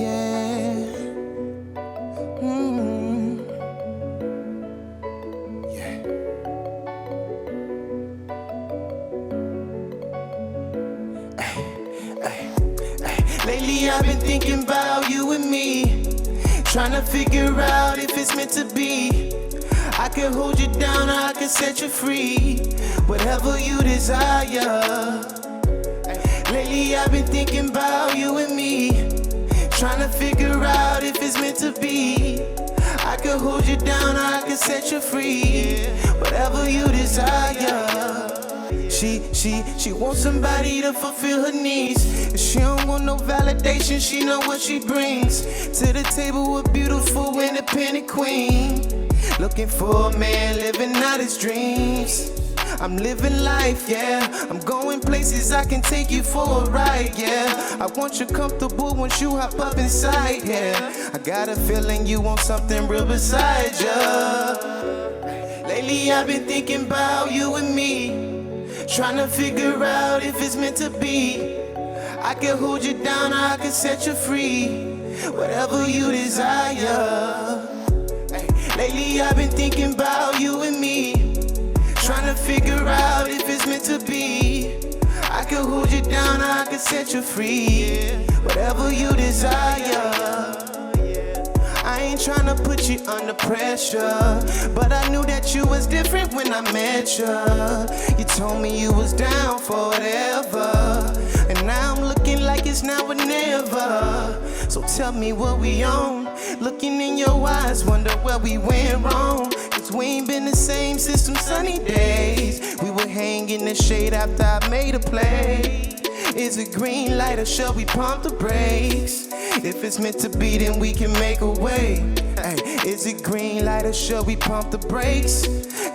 yeah. Yeah. Lately I've been thinking about you and me, trying to figure out if it's meant to be. I can hold you down or I can set you free, whatever you desire. Lately I've been thinking about you and me, trying to figure out if it's meant to be. I can hold you down or I can set you free, whatever you desire. She wants somebody to fulfill her needs. She don't want no validation, she know what she brings to the table, a beautiful independent queen. Looking for a man living out his dreams. I'm living life, yeah. I'm going places, I can take you for a ride, yeah. I want you comfortable once you hop up inside, yeah. I got a feeling you want something real beside ya. Lately I've been thinking about you and me, trying to figure out if it's meant to be. I can hold you down or I can set you free, whatever you desire. Lately I've been thinking about you and me, trying to figure out if it's meant to be. I can hold you down or I can set you free, whatever you desire. I ain't trying to put you under pressure, but I knew that you was different when I met you. You told me you was down for whatever, and now I'm looking like it's now or never. So tell me what we on. Looking in your eyes, wonder where we went wrong. Cause we ain't been the same since some sunny days. We would hang in the shade after I made a play. Is it green light or shall we pump the brakes? If it's meant to be, then we can make a way. Hey, is it green light or shall we pump the brakes?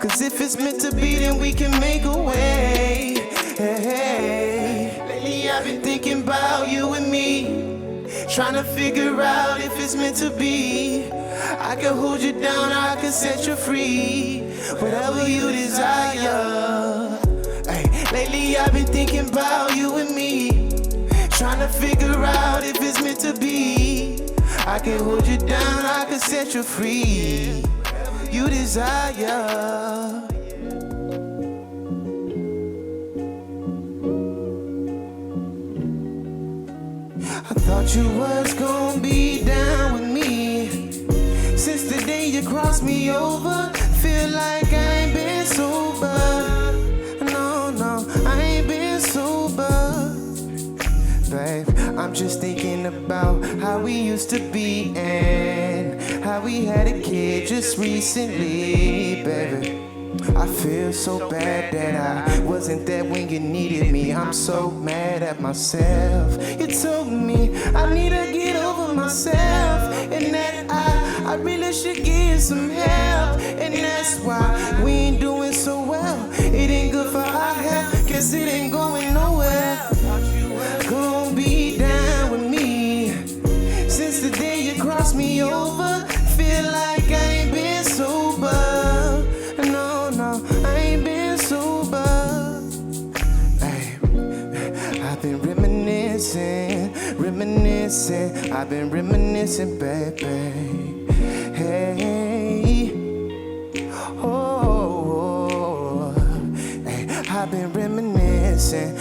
Cause if it's meant to be, then we can make a way. Hey, hey. Lately I've been thinking about you and me, trying to figure out if it's meant to be. I can hold you down or I can set you free, whatever you desire. Hey, lately I've been thinking about you and me, trying to figure out if it's meant to be. I can hold you down or I can set you free, you desire. I thought you was gonna be down with me since the day you crossed me over. Feel like I ain't been sober. No, I ain't been sober. Babe, I'm just thinking about how we used to be and how we had a kid just recently, baby. I feel so bad that I wasn't there when you needed me. I'm so mad at myself. You told me I need to get over myself, and that I really should get some help. And that's why we ain't doing so well. It ain't good for our health, guess it ain't going nowhere. Gonna be down with me since the day you crossed me over. Feel like I ain't been sober. No, I ain't been sober. Hey, I've been reminiscing. I've been reminiscing, baby. Hey, oh, hey, I've been reminiscing,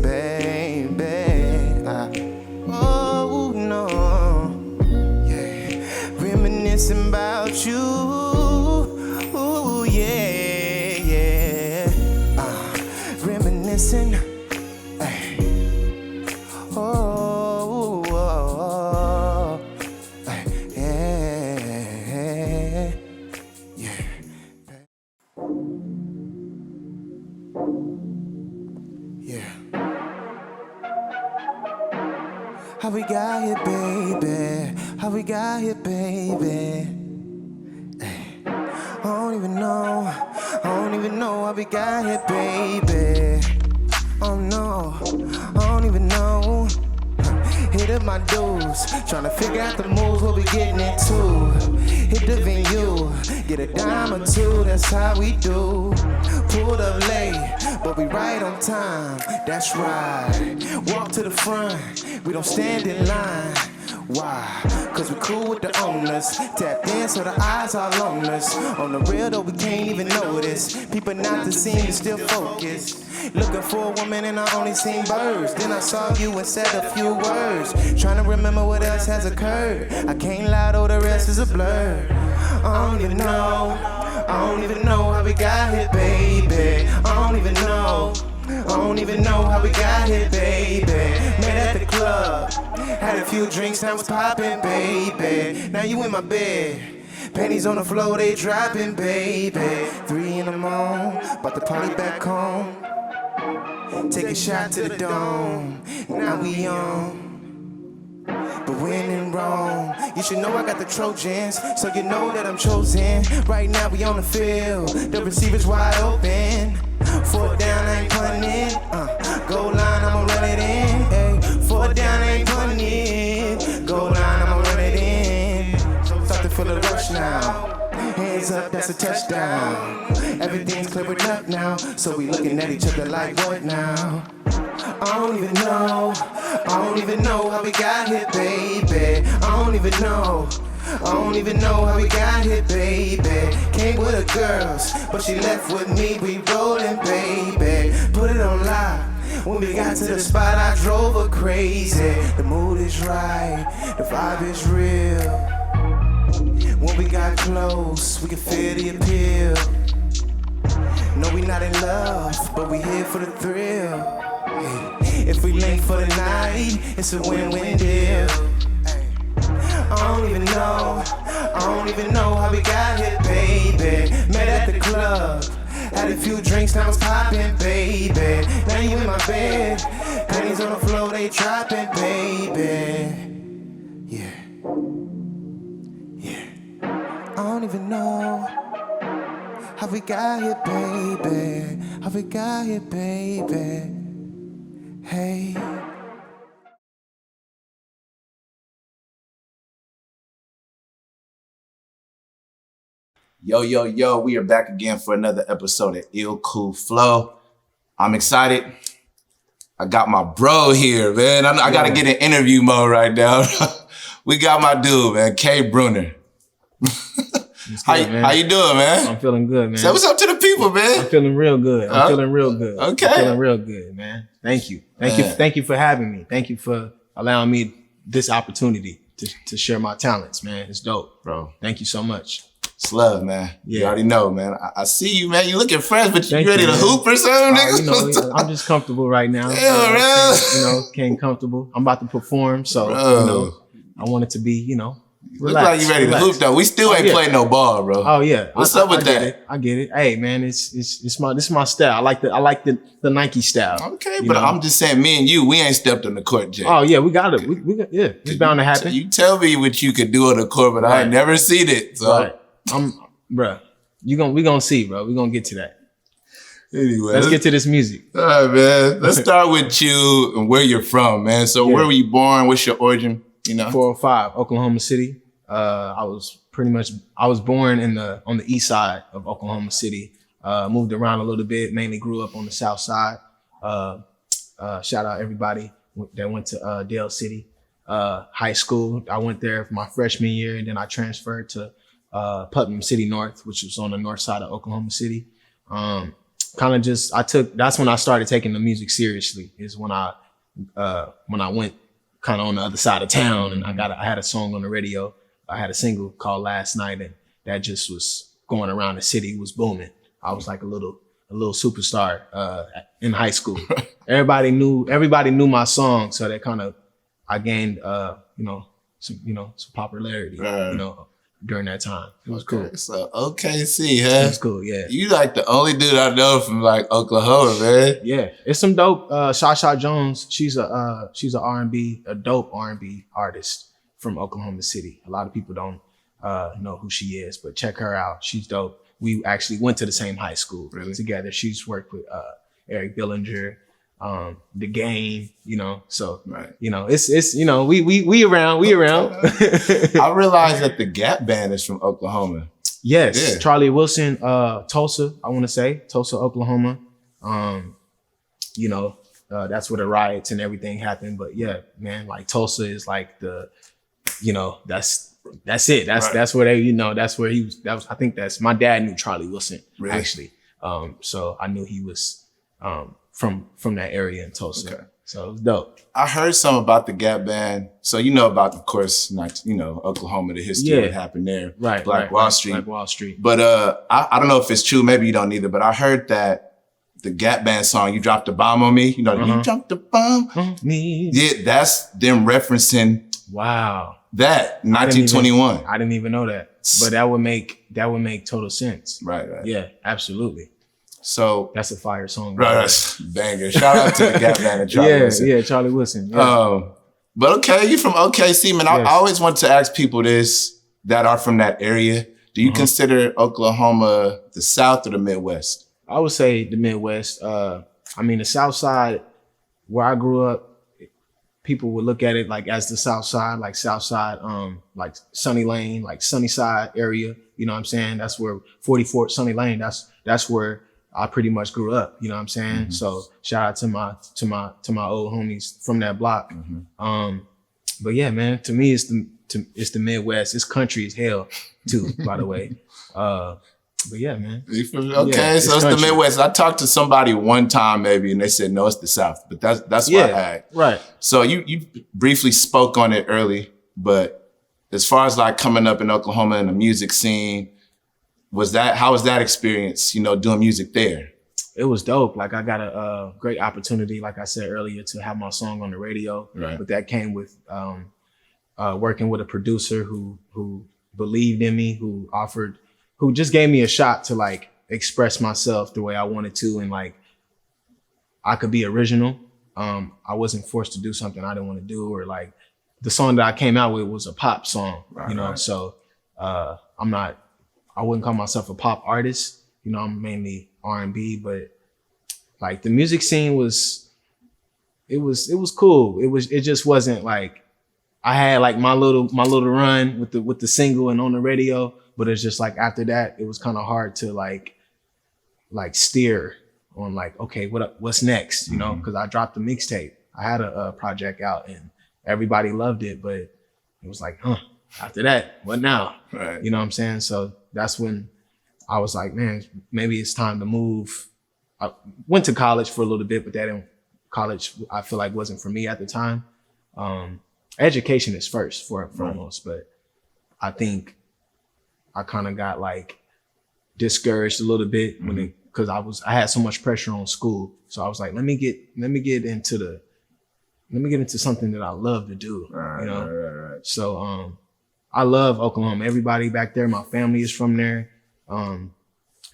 baby. Oh no, yeah, reminiscing about you. Reminiscing, ay. Ay. Yeah. How we got here, baby? How we got here, baby? I don't even know how we got here, baby. Oh no, I don't even know. Hit up my dudes, tryna figure out the moves, what we getting into. Hit the venue, get a dime or two, that's how we do. Pulled up late, but we right on time, that's right. Walk to the front, we don't stand in line. Why? Cause we cool with the owners. Tap in so the eyes all on us. On the real though, we can't even notice. People not the scene, still focused. Looking for a woman and I only seen birds. Then I saw you and said a few words. Trying to remember what else has occurred. I can't lie though, the rest is a blur. I don't even know. I don't even know how we got here, baby. I don't even know. I don't even know how we got here, baby. Met at the club, had a few drinks, now it's poppin', baby. Now you in my bed, panties on the floor, they dropping, baby. 3 in the morning, about to party back home. Take a shot to the dome, now we on. But when in Rome, you should know I got the Trojans, so you know that I'm chosen. Right now we on the field, the receiver's wide open. 4 down, I ain't punting it. Goal line, I'ma run it in. Ay, 4 down, I ain't punting it. Goal line, I'ma run it in. Start to feel the rush now. Hands up, that's a touchdown. Everything's clearing up now, so we looking at each other like what now? I don't even know. I don't even know how we got here, baby. I don't even know. I don't even know how we got here, baby. Came with the girls, but she left with me. We rollin', baby. Put it on live. When we got to the spot, I drove her crazy. The mood is right, the vibe is real. When we got close, we could feel the appeal. No, we not in love, but we here for the thrill. If we link for the night, it's a win-win deal. I don't even know, I don't even know how we got here, baby. Met at the club, had a few drinks, now it's poppin', baby. Now you in my bed, panties on the floor, they droppin', baby. Yeah, yeah. I don't even know how we got here, baby. How we got here, baby. Hey. Yo, yo, yo, we are back again for another episode of Ill Xool Flo. I'm excited. I got my bro here, man. I gotta get in interview mode right now. We got my dude, man, K Bruner. How you doing, man? I'm feeling good, man. Say what's up to the people, man. I'm feeling real good. I'm feeling real good. Okay. I'm feeling real good, man. Thank you. Thank you for having me. Thank you for allowing me this opportunity to share my talents, man. It's dope. Bro. Thank you so much. It's love, man. Yeah. You already know, man. I see you, man. You looking fresh, but you Thank ready you, to man. hoop or something, nigga? You know, I'm just comfortable right now. Yeah, man. Came comfortable. I'm about to perform, so I want it to be, relax. Look like you ready to hoop though. We still ain't playing no ball, bro. Oh yeah. What's up with that? I get it. Hey man, this is my style. I like the Nike style. Okay, but I'm just saying, me and you, we ain't stepped on the court yet. Oh yeah, we got it. We got, yeah, it's bound to happen. You tell me what you could do on the court, but I ain't never seen it. So right. Bruh, we gonna see, bro. We gonna get to that. Anyway, let's get to this music. All right, man. Let's start with you and where you're from, man. So where were you born? What's your origin? 405, Oklahoma City. I was born on the east side of Oklahoma City. Moved around a little bit, mainly grew up on the south side. Shout out everybody that went to Dale City High School. I went there for my freshman year, and then I transferred to Putnam City North, which was on the north side of Oklahoma City. That's when I started taking the music seriously, is when I went kind of on the other side of town, and I had a song on the radio. I had a single called Last Night, and that just was going around the city, was booming. I was like a little superstar in high school. Everybody knew my song, so that kind of I gained some popularity, during that time. It was cool. So OKC, huh? It was cool, yeah. You like the only dude I know from like Oklahoma, man. Yeah, it's some dope. Shasha Jones, she's a dope R&B artist from Oklahoma City. A lot of people don't know who she is, but check her out. She's dope. We actually went to the same high school together. She's worked with Eric Billinger, The Game, you know. So Right. you know, it's you know, we around. I realized that the Gap Band is from Oklahoma. Yes, Yeah. Charlie Wilson, Tulsa, I want to say Tulsa, Oklahoma. You know, that's where the riots and everything happened. But yeah, man, like Tulsa is like the, you know, that's it. That's where they, you know, that's where he was. I think that's my dad knew Charlie Wilson actually. So I knew he was from that area in Tulsa. Okay. So it was dope. I heard some about the Gap Band. So you know about, of course, Oklahoma, the history that happened there. Right. Black Wall Street. Black Wall Street. But I don't know if it's true. Maybe you don't either. But I heard that the Gap Band song, "You Dropped the Bomb on Me," you know, "You dropped the bomb on me." Yeah, that's them referencing Wow. that 1921. I didn't even know that. But that would make total sense. Right. Yeah, absolutely. So That's a fire song. right, that's banger. Shout out to the Gap Band and Charlie Wilson. Yeah, Charlie Wilson. Yeah. But okay, you from OKC, man. Yes. I always want to ask people this that are from that area. Do you consider Oklahoma the South or the Midwest? I would say the Midwest. I mean, the South Side, where I grew up, people would look at it like as the South Side, like like Sunny Lane, like Sunnyside area. You know what I'm saying? That's where 44th Sunny Lane. That's where I pretty much grew up. You know what I'm saying? So shout out to my old homies from that block. But yeah, man, to me it's the Midwest. It's country as hell too, by the way. But yeah, man. Okay, so it's the Midwest. I talked to somebody one time maybe, and they said no, it's the South. But that's what I had. Right. So you briefly spoke on it early, but as far as like coming up in Oklahoma in the music scene, how was that experience? You know, doing music there. It was dope. Like I got a great opportunity, like I said earlier, to have my song on the radio. Right. But that came with working with a producer who believed in me, who just gave me a shot to like express myself the way I wanted to, and like I could be original. I wasn't forced to do something I didn't want to do, or like the song that I came out with was a pop song, you know. Right. So I wouldn't call myself a pop artist. You know, I'm mainly R&B, but like the music scene was cool. It just wasn't like I had like my little run with the single and on the radio. But it's just like after that, it was kind of hard to like steer on like, okay, what's next? You know, because I dropped a mixtape. I had a project out and everybody loved it, but it was like, after that, what now? Right. You know what I'm saying? So that's when I was like, man, maybe it's time to move. I went to college for a little bit, but college I feel like wasn't for me at the time. Education is first for foremost, but I think I kind of got like discouraged a little bit because I had so much pressure on school. So I was like, let me get into something that I love to do. Right, you know? Right. So I love Oklahoma. Everybody back there, my family is from there.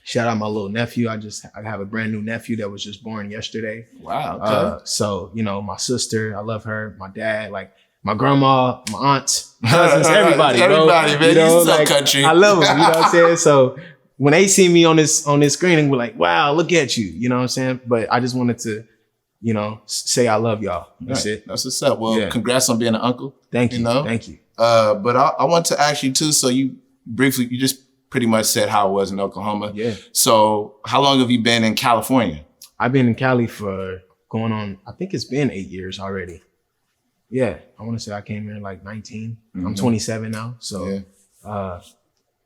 Shout out my little nephew. I have a brand new nephew that was just born yesterday. Wow. Okay. So, you know, my sister, I love her. My dad, like my grandma, my aunts, cousins, everybody, bro. Everybody, man. You know, You're so like, country. I love them. You know what I'm saying? So when they see me on this screen, we're like, wow, look at you. You know what I'm saying? But I just wanted to, you know, say I love y'all. That's it. That's what's up. Well, congrats on being an uncle. Thank you. You know? Thank you. But I want to ask you too. So you just pretty much said how it was in Oklahoma. Yeah. So how long have you been in California? I've been in Cali for going on, I think it's been 8 years already. Yeah. I want to say I came here like 19. I'm 27 now. So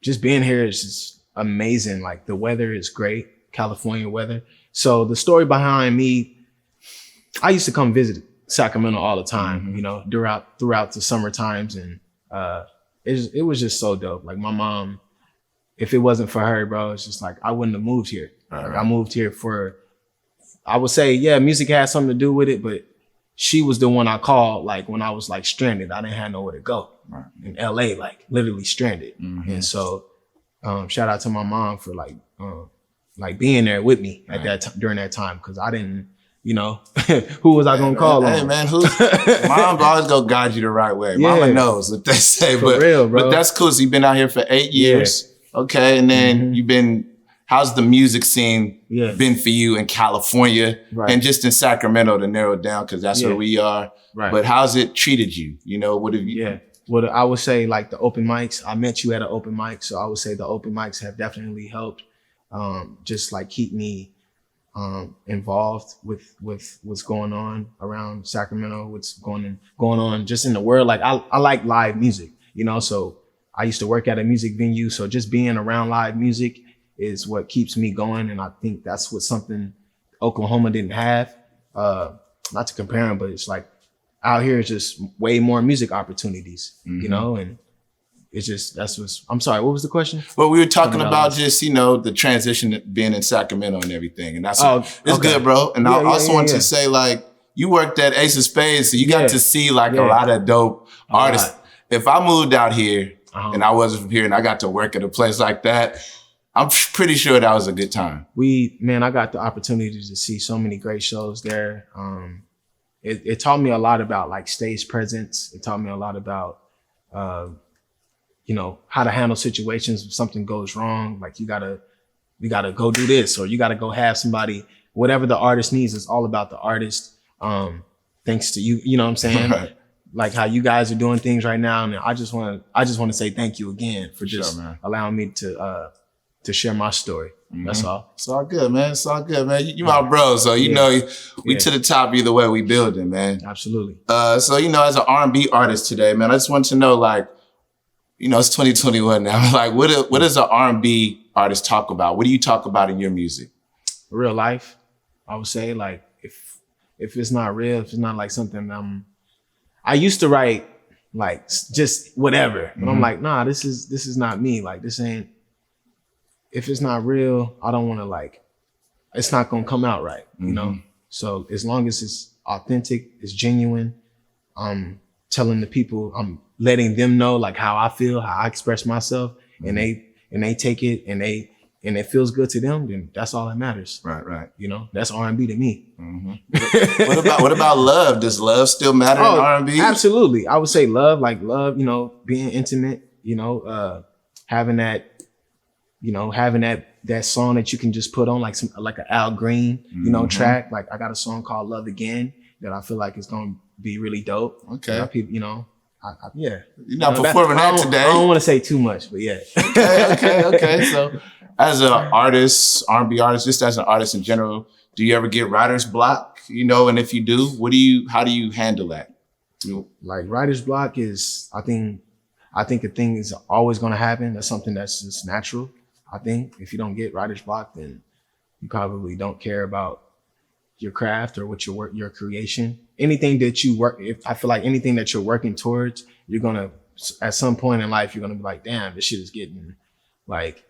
just being here is just amazing. Like the weather is great, California weather. So the story behind me, I used to come visit Sacramento all the time, you know, throughout the summer times. And it was just so dope. Like my mom, if it wasn't for her, bro, it's just like I wouldn't have moved here. Like, I moved here I would say, yeah, music had something to do with it, but she was the one I called like when I was like stranded. I didn't have nowhere to go in LA, like literally stranded. And so shout out to my mom for like being there with me at that time during that time, because I didn't, you know, who was I gonna call on? Hey man, mom's always gonna guide you the right way. Yeah. Mama knows what they say, For real, bro. But that's cool. So you've been out here for 8 years. Okay, and then you've been how's the music scene Yeah. been for you in California Right. and just in Sacramento to narrow it down because that's where we are. Right. But how's it treated you? You know, what have you? Yeah. Well, I would say like the open mics. I met you at an open mic, so I would say the open mics have definitely helped. Just like keep me involved with what's going on around Sacramento, what's going on just in the world. Like I like live music, you know. So I used to work at a music venue, so just being around live music is what keeps me going, and I think that's what something Oklahoma didn't have. Not to compare them, but it's like out here it's just way more music opportunities, you know, and it's just I'm sorry, what was the question? Well, we were talking about just, you know, the transition being in Sacramento and everything. And that's it's good, bro. And I also want to say, like, you worked at Ace of Spades, so you got to see like a lot of dope artists. If I moved out here and I wasn't from here and I got to work at a place like that, I'm pretty sure that was a good time. I got the opportunity to see so many great shows there. It taught me a lot about like stage presence. It taught me a lot about, you know, how to handle situations if something goes wrong. Like you gotta go do this, or you gotta go have somebody, whatever the artist needs, it's all about the artist. Thanks to you, you know what I'm saying? Right. Like how you guys are doing things right now. And I just want to say thank you again for just allowing me to share my story. That's all. It's all good, man. It's all good, man. You my bro, so you know we to the top either way. We building, man. Absolutely. So you know, as an R&B artist today, man, I just want to know, like, you know, it's 2021 now. Like, what does an R&B artist talk about? What do you talk about in your music? Real life, I would say. Like, if it's not real, if it's not like something I used to write like just whatever, but I'm like, nah, this is not me. Like, this ain't. If it's not real, I don't want to, like, it's not gonna come out right, you know. So as long as it's authentic, it's genuine, I'm telling the people, I'm letting them know like how I feel, how I express myself, and they take it and it feels good to them, then that's all that matters. Right. You know, that's R&B to me. What about love? Does love still matter in R&B? Absolutely. I would say love, you know, being intimate, you know, having that song that you can just put on like an Al Green, you know, track. Like I got a song called Love Again that I feel like is gonna be really dope. Okay. People, you know, yeah. You're not performing that today. I don't want to say too much, but yeah. Okay. So as an artist, R&B artist, just as an artist in general, do you ever get writer's block? You know, and if you do, how do you handle that? Like writer's block is, I think a thing is always gonna happen. That's something that's just natural. I think if you don't get writer's block, then you probably don't care about your craft or what your creation. Anything that you work, I feel like anything that you're working towards, you're gonna, at some point in life, you're gonna be like, damn, this shit is getting like,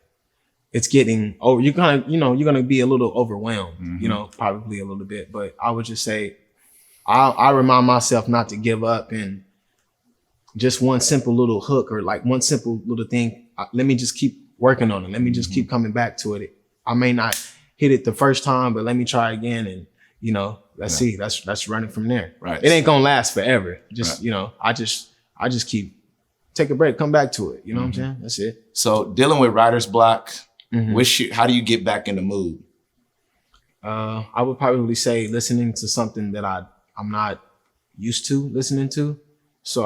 you're gonna be a little overwhelmed, you know, probably a little bit. But I would just say, I remind myself not to give up, and just one simple little hook or like one simple little thing, let me just keep working on it. Let me just keep coming back to it. I may not hit it the first time, but let me try again. And, you know, let's see, that's running from there. Right. It ain't gonna last forever. Just, you know, I just keep, take a break, come back to it. You know what I'm saying? That's it. So dealing with writer's block, how do you get back in the mood? I would probably say listening to something that I'm not used to listening to. So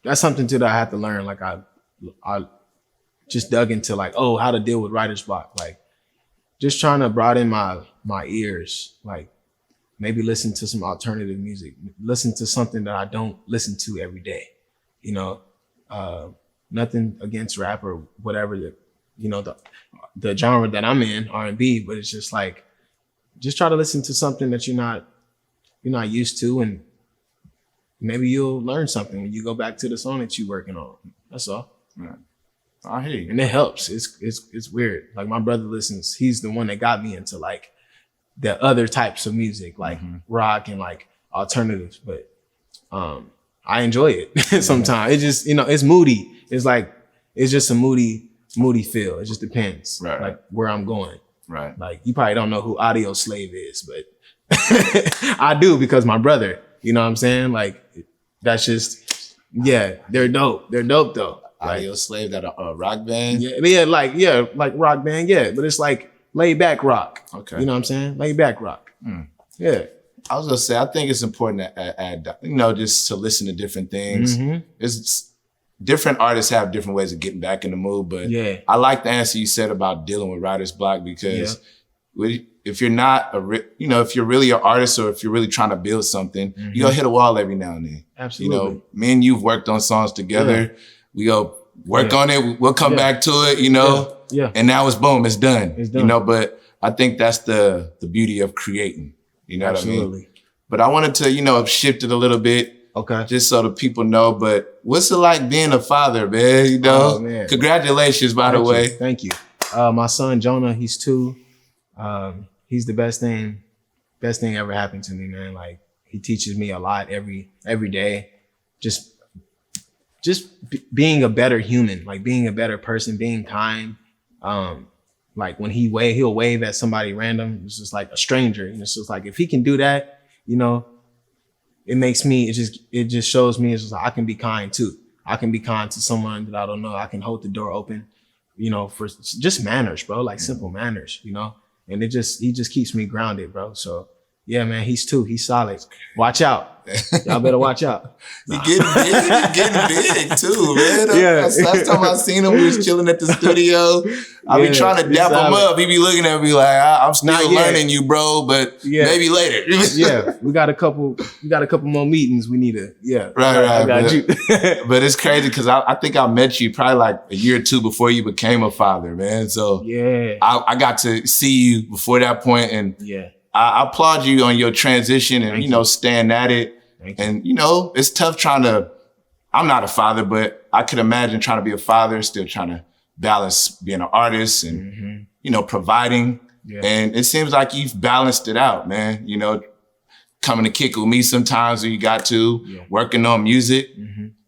that's something too that I had to learn. Like I just dug into like, how to deal with writer's block. Like just trying to broaden my ears, like maybe listen to some alternative music, listen to something that I don't listen to every day. You know, nothing against rap or whatever, you know, the genre that I'm in, R&B, but it's just like, just try to listen to something that you're not used to, and maybe you'll learn something when you go back to the song that you're working on. That's all. Right. I hear you. And it helps. It's weird. Like my brother listens. He's the one that got me into like the other types of music, like rock and like alternatives. But I enjoy it sometimes. It just, you know, it's moody. It's like, it's just a moody feel. It just depends. Right. Like where I'm going. Right. Like you probably don't know who Audio Slave is, but I do because my brother, you know what I'm saying? Like that's just, yeah, they're dope. They're dope though. Audio Slave, that a rock band? Yeah, like rock band, yeah. But it's like laid back rock. Okay. You know what I'm saying? Laid back rock. Yeah. I was gonna say, I think it's important to add, just to listen to different things. It's different artists have different ways of getting back in the mood, but I like the answer you said about dealing with writer's block, because if you're not if you're really an artist, or if you're really trying to build something, you go hit a wall every now and then. Absolutely. Me and you've worked on songs together. We go work on it. We'll come back to it, and now it's boom, it's done. It's done. But I think that's the beauty of creating. You know what I mean? But I wanted to, shift it a little bit. Okay. Just so the people know. But what's it like being a father, man? Oh, man. Congratulations, by the way. Thank you. My son Jonah, he's 2. He's the best thing ever happened to me, man. Like, he teaches me a lot every day. Just being a better human, like being a better person, being kind. Like when he'll wave at somebody random. It's just like a stranger. It's just like, if he can do that, it makes me, it just shows me it's just like I can be kind too. I can be kind to someone that I don't know. I can hold the door open, for just manners, bro, like simple manners, and he just keeps me grounded, bro. So yeah, man, he's 2. He's solid. Watch out. Y'all better watch out. He getting big too, man. Last time I seen him, we was chilling at the studio. I be trying to dap him up. He be looking at me like, I'm still learning you, bro, but maybe later. We got a couple more meetings we need to, Right. I got you. But it's crazy because I think I met you probably like a year or 2 before you became a father, man. So I got to see you before that point, and I applaud you on your transition and, staying at it. And, it's tough I'm not a father, but I could imagine trying to be a father, still trying to balance being an artist and, providing. And it seems like you've balanced it out, man. Coming to kick with me sometimes when you got to, working on music.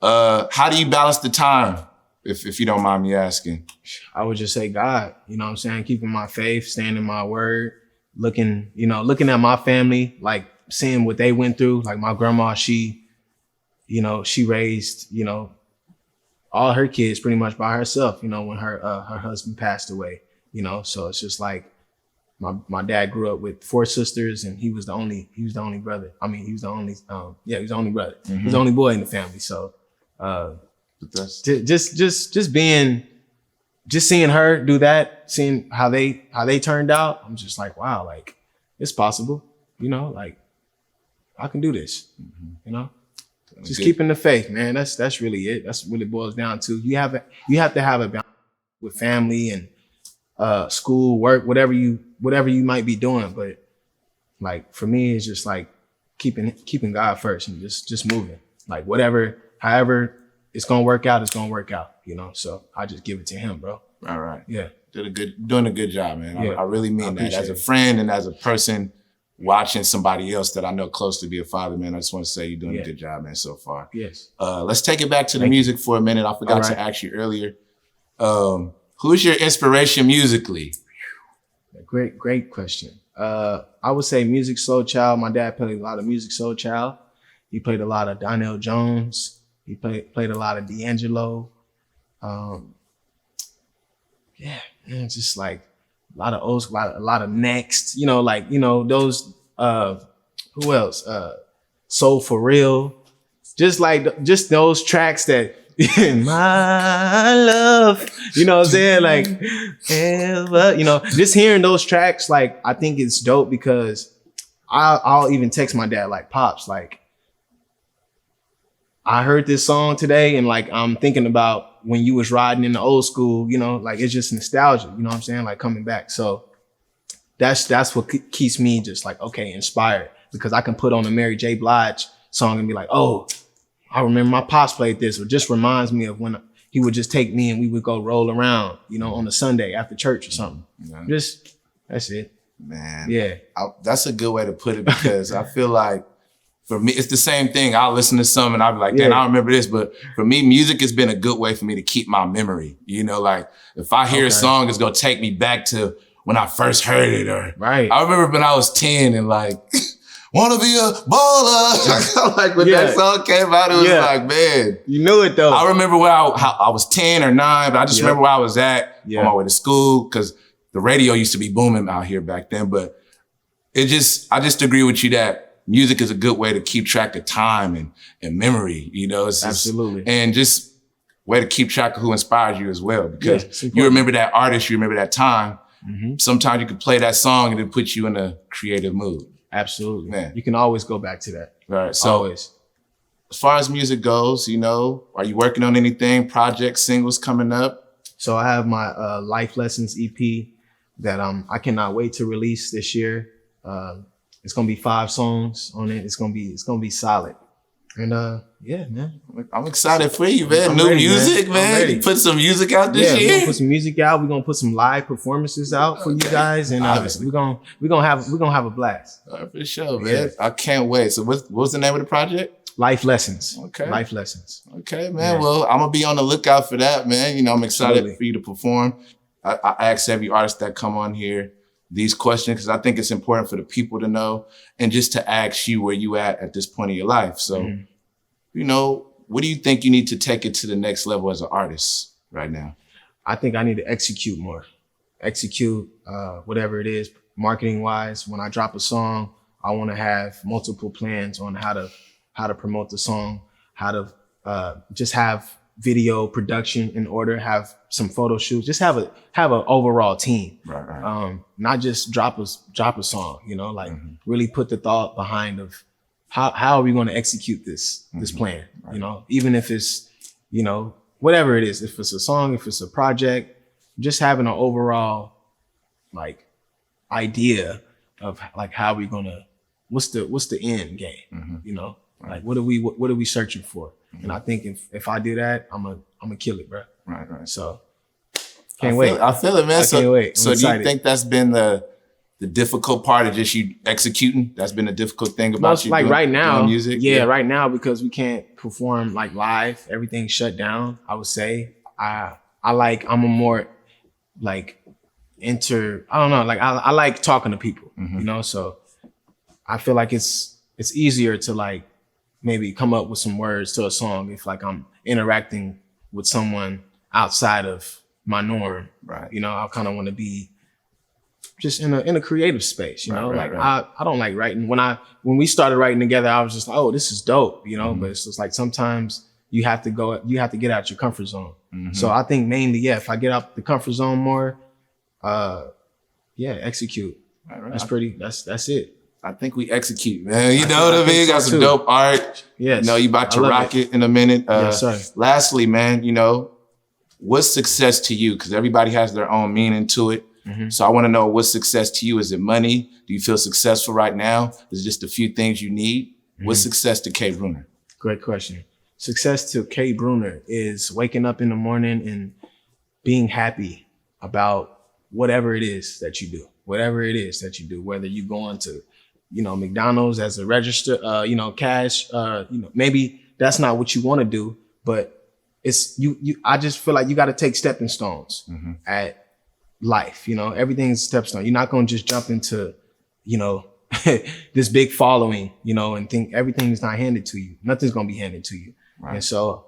How do you balance the time, if you don't mind me asking? I would just say God, keeping my faith, staying in my word. Looking at my family, like seeing what they went through. Like my grandma, she raised, all her kids pretty much by herself, when her husband passed away, so it's just like my dad grew up with 4 sisters, and he was the only brother. I mean, he was the only brother. He was the only boy in the family. So just seeing her do that, seeing how they turned out, I'm just like, wow, like it's possible, like I can do this, just keeping the faith, man. That's really it. That's what it boils down to. You have to have a balance with family and school, work, whatever you might be doing. But like for me, it's just like keeping God first and just moving. Like however it's gonna work out, So I just give it to him, bro. All right. Yeah. Doing a good job, man. I really mean that. As a it. friend and as a person watching somebody else that I know close to be a father, man, I just want to say you're doing a good job, man, so far. Yes. Let's take it back to the music for a minute. I forgot to ask you earlier. Who's your inspiration musically? Great question. I would say Music Soul Child. My dad played a lot of Music Soul Child. He played a lot of Donnell Jones. He played a lot of D'Angelo. Just like a lot of old school, a lot of Next, those, who else? Soul For Real. Just those tracks that, my love, you know what I'm saying? Like, just hearing those tracks, like, I think it's dope because I'll even text my dad, like, Pops, like, I heard this song today and like, I'm thinking about when you was riding in the old school, like it's just nostalgia, you know what I'm saying? Like coming back. So that's what keeps me just like, okay, inspired, because I can put on a Mary J. Blige song and be like, oh, I remember my pops played this, or just reminds me of when he would just take me and we would go roll around, on a Sunday after church or something. Yeah. Just, that's it. Man. Yeah. That's a good way to put it, because I feel like, for me, it's the same thing. I'll listen to some and I'll be like, damn, I don't remember this. But for me, music has been a good way for me to keep my memory. Like if I hear a song, it's going to take me back to when I first heard it. Or right. I remember when I was 10 and like wanna be a baller. Like when Yeah. that song came out, it was Yeah. like, man. You knew it though. I remember where I was 10 or 9, but I just remember where I was at on my way to school because the radio used to be booming out here back then. But I just agree with you that music is a good way to keep track of time and memory, you know? It's Absolutely. And just way to keep track of who inspires you as well, because Yeah, you remember that artist, you remember that time. Mm-hmm. Sometimes you can play that song and it puts you in a creative mood. Absolutely. Man. You can always go back to that. Right. So Always. as far as music goes, you know, are you working on anything, projects, singles coming up? So I have my Life Lessons EP that I cannot wait to release this year. It's gonna be 5 songs on it. It's gonna be solid. And yeah, man. I'm excited for you, man. I'm New ready, music, I'm man. ready. You put some music out this We're year. gonna put some music out. We're gonna put some live performances out for you guys, and Obviously. we're gonna have a blast. For sure, man. Yeah. I can't wait. So what's the name of the project? Life Lessons. Okay. Life Lessons. Okay, man. Yeah. Well, I'm gonna be on the lookout for that, man. You know, I'm excited Absolutely. for you to perform. I ask every artist that come on here these questions because I think it's important for the people to know and just to ask you where you at this point in your life. So, you know, what do you think you need to take it to the next level as an artist right now? I think I need to execute more. Execute whatever it is, marketing wise. When I drop a song, I want to have multiple plans on how to promote the song, how to just have video production in order, have some photo shoots, just have an overall team. Right. Not just drop a song, you know, like really put the thought behind of how are we going to execute this plan, you know, even if it's, you know, whatever it is, if it's a song, if it's a project, just having an overall like idea of like how we gonna, what's the end game, you know, like what are we searching for? And I think if I do that, I'm gonna kill it, bro. Right. So can't wait. I feel it, man. I can't wait. I'm So do you excited. think that's been the difficult part of just you executing? That's been the difficult thing about Most you like doing, right now, doing music? yeah, right now because we can't perform like live, everything's shut down. I would say I'm a more like I don't know, like I like talking to people, you know. So I feel like it's easier to like maybe come up with some words to a song if like I'm interacting with someone outside of my norm, Right. You know, I kind of want to be just in a creative space, you know. Right. I don't like writing. When we started writing together, I was just like, oh, this is dope, you know. But it's just like sometimes you have to get out your comfort zone. So I think mainly, if I get out the comfort zone more, execute. Right. That's it. I think we execute, man. You know what I think mean? so Got some too. dope art. Yes. You know, you about to I love rock it in a minute. Yes, sir. Lastly, man, you know, what's success to you? Because everybody has their own meaning to it. So I want to know, what's success to you? Is it money? Do you feel successful right now? Is it just a few things you need? What's success to K Bruner? Great question. Success to K Bruner is waking up in the morning and being happy about whatever it is that you do. Whatever it is that you do, whether you going to, you know, McDonald's as a register, you know, cash, you know, maybe that's not what you want to do, but it's I just feel like you got to take stepping stones at life. You know, everything's a step stone. You're not going to just jump into, you know, this big following, you know, and think everything's not handed to you. Nothing's going to be handed to you. Right. And so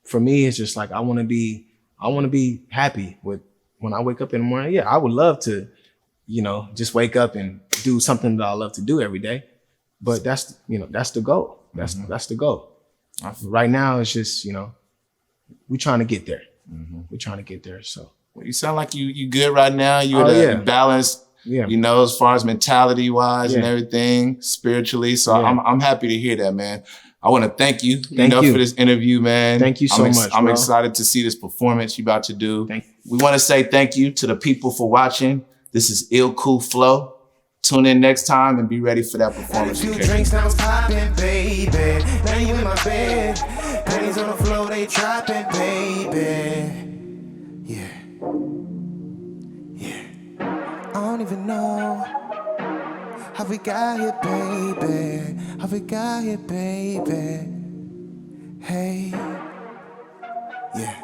for me, it's just like, I want to be happy with when I wake up in the morning. Yeah, I would love to, you know, just wake up and do something that I love to do every day. But that's the goal. That's the goal. Right now, it's just, you know, we're trying to get there. We're trying to get there. So Well, you sound like you good right now. You're balanced, Yeah. you know, as far as mentality wise and Yeah. everything, spiritually. So Yeah. I'm happy to hear that, man. I want to thank you, Thank you. for this interview, man. Thank you so much, I'm bro. excited to see this performance you about to do. Thank you. We want to say thank you to the people for watching. This is Ill Xool Flo. Tune in next time and be ready for that Had a performance. few Okay? drinks, now it's poppin', baby. Now you in my bed. Panties on the floor, they dropping, baby. Yeah. I don't even know how we got here, baby. How we got here, baby. Hey. Yeah.